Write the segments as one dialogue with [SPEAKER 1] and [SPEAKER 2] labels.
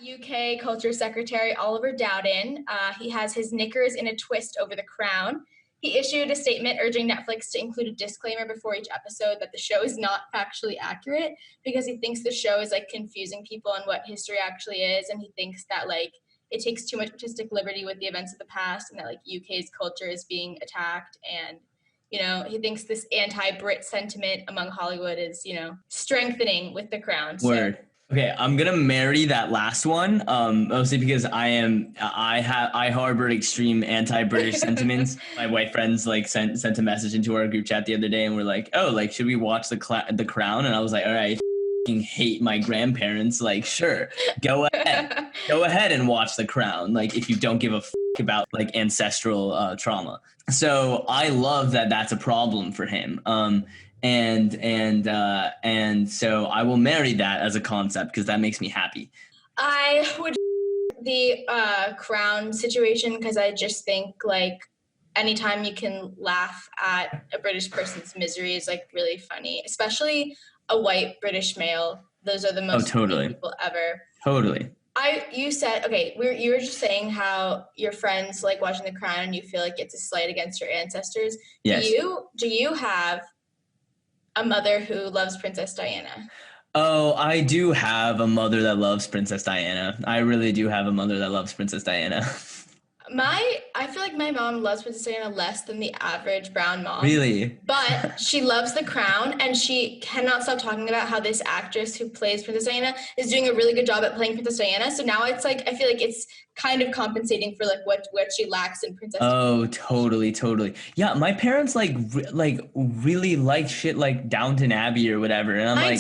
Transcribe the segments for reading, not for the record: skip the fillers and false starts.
[SPEAKER 1] UK Culture Secretary Oliver Dowden. He has his knickers in a twist over the crown. He issued a statement urging Netflix to include a disclaimer before each episode that the show is not factually accurate because he thinks the show is like confusing people on what history actually is, and he thinks that like it takes too much artistic liberty with the events of the past, and that like UK's culture is being attacked. And he thinks this anti-Brit sentiment among Hollywood is strengthening with the crown.
[SPEAKER 2] Word. So. Okay, I'm gonna marry that last one, mostly because I harbor extreme anti-British sentiments. My white friends like sent a message into our group chat the other day, and we're like, oh, like should we watch the Crown? And I was like, all right, I hate my grandparents. Like, sure, go ahead and watch the Crown. Like, if you don't give a about like ancestral trauma. So I love that that's a problem for him. And so I will marry that as a concept because that makes me happy.
[SPEAKER 1] I would the crown situation because I just think like anytime you can laugh at a British person's misery is like really funny, especially a white British male. Those are the most
[SPEAKER 2] totally
[SPEAKER 1] people ever.
[SPEAKER 2] Totally.
[SPEAKER 1] You said, okay, you were just saying how your friends like watching The Crown and you feel like it's a slight against your ancestors.
[SPEAKER 2] Yes.
[SPEAKER 1] Do you have a mother who loves Princess Diana?
[SPEAKER 2] Oh, I do have a mother that loves Princess Diana. I really do have a mother that loves Princess Diana.
[SPEAKER 1] I feel like my mom loves Princess Diana less than the average brown mom.
[SPEAKER 2] Really?
[SPEAKER 1] But she loves The Crown, and she cannot stop talking about how this actress who plays Princess Diana is doing a really good job at playing Princess Diana. So now it's like, I feel like it's kind of compensating for like what she lacks in Princess Diana.
[SPEAKER 2] Oh, totally. Yeah, my parents like really like shit like Downton Abbey or whatever, and I'm
[SPEAKER 1] mine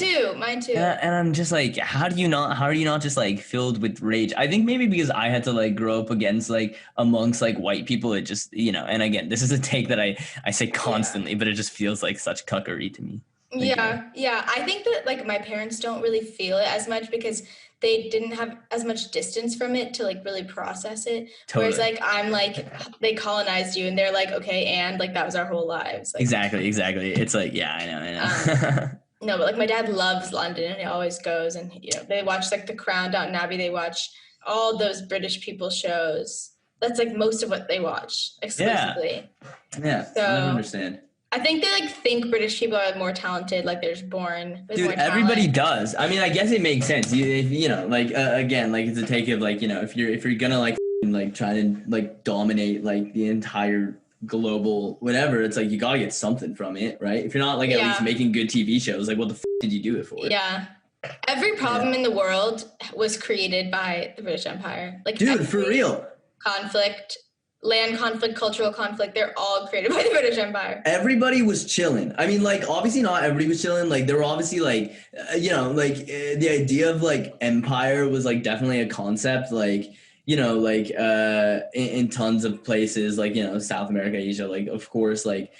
[SPEAKER 1] too.
[SPEAKER 2] And I'm just like, how are you not just like filled with rage? I think maybe because I had to like grow up against like amongst like white people, it just and again, this is a take that I say constantly, but it just feels like such cuckery to me.
[SPEAKER 1] Yeah. I think that like my parents don't really feel it as much because they didn't have as much distance from it to like really process it. Totally. Whereas like I'm like, they colonized you and they're like, okay, and like that was our whole lives. Like,
[SPEAKER 2] exactly. It's like, yeah, I know.
[SPEAKER 1] No, but like my dad loves London and he always goes, and they watch like The Crown, Downton Abbey, they watch all those British people shows. That's like most of what they watch exclusively.
[SPEAKER 2] Yeah. So I never understand.
[SPEAKER 1] I think they like think British people are more talented, like they're just born with more talent.
[SPEAKER 2] Everybody does. I mean, I guess it makes sense. Again, like it's a take of like, if you're gonna like try to like dominate like the entire global whatever, it's like you gotta get something from it, right? If you're not like at least making good TV shows, like what the did you do it for?
[SPEAKER 1] Yeah. Every problem in the world was created by the British Empire. Like,
[SPEAKER 2] dude, for real.
[SPEAKER 1] Conflict, land conflict, cultural conflict, they're all created by the British Empire.
[SPEAKER 2] Everybody was chilling. I mean, like, obviously not everybody was chilling. Like, there were obviously, like, the idea of, like, empire was, like, definitely a concept, like, in tons of places, like, South America, Asia, like, of course, like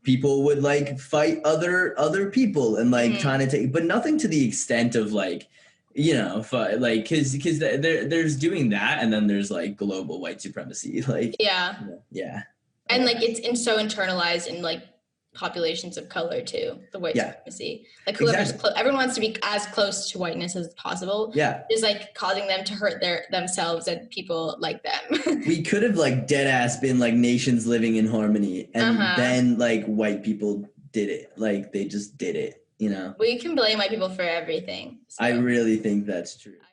[SPEAKER 2] people would, like, fight other people and, like, trying to take, but nothing to the extent of, like, because there's doing that, and then there's like global white supremacy, like
[SPEAKER 1] and like it's so internalized in like populations of color too, the white supremacy, like whoever's everyone wants to be as close to whiteness as possible, is like causing them to hurt themselves and people like them.
[SPEAKER 2] We could have like dead ass been like nations living in harmony, and then like white people did it, like they just did it. We
[SPEAKER 1] can blame white people for everything.
[SPEAKER 2] So. I really think that's true.